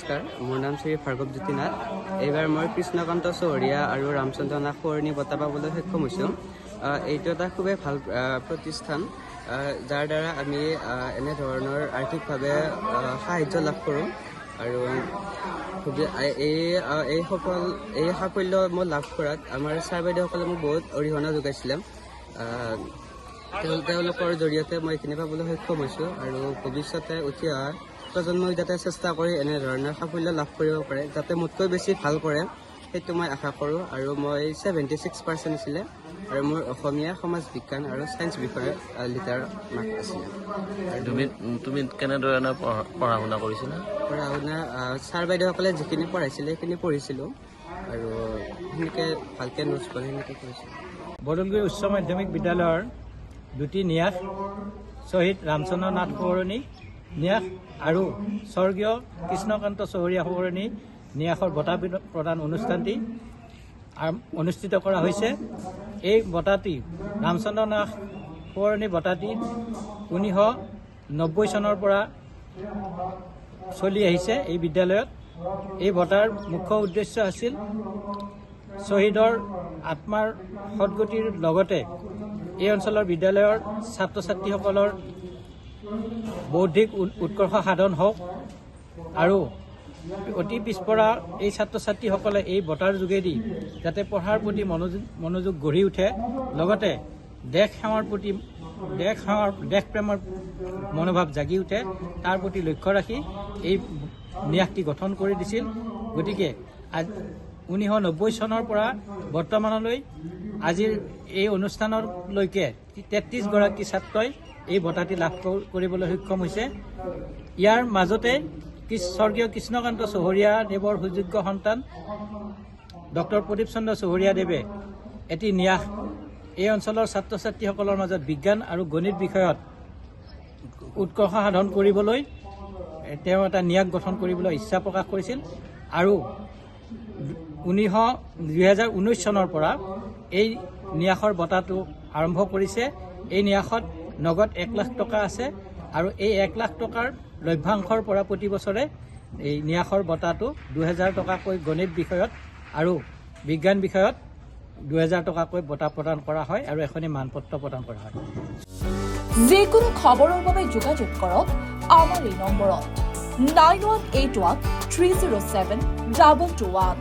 নমস্কাৰ, মোৰ নাম শ্ৰী ভাৰ্গৱজ্যোতি নাথ। এইবাৰ মই কৃষ্ণকান্ত চহৰীয়া আৰু ৰামচন্দ্ৰ নাথ সোঁৱৰণী বঁটা পাবলৈ সক্ষম হৈছোঁ। এইটো এটা খুবেই ভাল প্ৰতিষ্ঠান, যাৰ দ্বাৰা আমি এনেধৰণৰ আৰ্থিকভাৱে সাহায্য লাভ কৰোঁ আৰু এই সাফল্য মই লাভ কৰাত আমাৰ ছাৰ বাইদেউসকলে মোক বহুত অৰিহণা যোগাইছিলে। তেওঁলোকৰ জৰিয়তে মই এইখিনি পাবলৈ সক্ষম হৈছোঁ আৰু ভৱিষ্যতে উঠি অহা প্ৰজন্মই যাতে চেষ্টা কৰি এনেধৰণৰ সাফল্য লাভ কৰিব পাৰে, যাতে মোতকৈ বেছি ভাল কৰে সেইটো মই আশা কৰোঁ। আৰু মই 76% আছিলে আৰু মোৰ অসমীয়া, সমাজ বিজ্ঞান আৰু ছায়েন্স বিষয়ে লিটাৰ মাৰ্ক আছিলে। তুমি কেনেধৰণে পঢ়া শুনা কৰিছিলা? পঢ়া শুনা ছাৰ বাইদেউসকলে যিখিনি পঢ়াইছিলে সেইখিনি পঢ়িছিলোঁ আৰু সেনেকৈ ভালকৈ নোটছ কৰি সেনেকৈ কৰিছিলোঁ। বৰদলগুৰি উচ্চ মাধ্যমিক বিদ্যালয়ৰ দুটি ন্যাস, শ্বহীদ ৰামচন্দ্ৰ নাথ সোঁৱৰণী ন্যাস আৰু স্বৰ্গীয় কৃষ্ণকান্ত চহৰীয়া সোঁৱৰণী ন্যাসৰ বঁটা প্ৰদান অনুষ্ঠানটি অনুষ্ঠিত কৰা হৈছে। এই বঁটাটি ৰামচন্দ্ৰ নাথ সোঁৱৰণী বঁটাটি 1990 চনৰ পৰা চলি আহিছে এই বিদ্যালয়ত। এই বঁটাৰ মুখ্য উদ্দেশ্য আছিল শ্বহীদৰ আত্মাৰ সদগতিৰ লগতে এই অঞ্চলৰ বিদ্যালয়ৰ ছাত্ৰ ছাত্ৰীসকলৰ বৌদ্ধিক উৎকৰ্ষ সাধন হওক আৰু অতি পিছপৰা এই ছাত্ৰ ছাত্ৰীসকলে এই বঁটাৰ যোগেদি যাতে পঢ়াৰ প্ৰতি মনোযোগ গঢ়ি উঠে, লগতে দেশ প্ৰেমৰ মনোভাৱ জাগি উঠে, তাৰ প্ৰতি লক্ষ্য ৰাখি এই ন্যাসটি গঠন কৰি দিছিল। গতিকে 1990 চনৰ পৰা বৰ্তমানলৈ আজিৰ এই অনুষ্ঠানলৈকে 33 গৰাকী ছাত্ৰই এই বঁটাটি লাভ কৰিবলৈ সক্ষম হৈছে। ইয়াৰ মাজতে স্বৰ্গীয় কৃষ্ণকান্ত চহৰীয়া দেৱৰ সুযোগ্য সন্তান ডক্টৰ প্ৰদীপ চন্দ্ৰ চহৰীয়া দেৱে এটি ন্যাস এই অঞ্চলৰ ছাত্ৰ ছাত্ৰীসকলৰ মাজত বিজ্ঞান আৰু গণিত বিষয়ত উৎকৰ্ষ সাধন কৰিবলৈ তেওঁ এটা ন্যাস গঠন কৰিবলৈ ইচ্ছা প্ৰকাশ কৰিছিল আৰু 2019 চনৰ পৰা এই ন্যাসৰ বঁটাটো আৰম্ভ কৰিছে। এই ন্যাসত নগদ 1 লাখ টকা আছে আৰু এই 1 লাখ টকাৰ লভ্যাংশৰ পৰা প্ৰতি বছৰে এই ন্যাসৰ বঁটাটো 2000 টকাকৈ গণিত বিষয়ত আৰু বিজ্ঞান বিষয়ত 2000 টকাকৈ বঁটা প্ৰদান কৰা হয় আৰু এখনি মানপত্ৰ প্ৰদান কৰা হয়। যিকোনো খবৰৰ বাবে যোগাযোগ কৰক আমাৰ এই নম্বৰত 9181 307 221।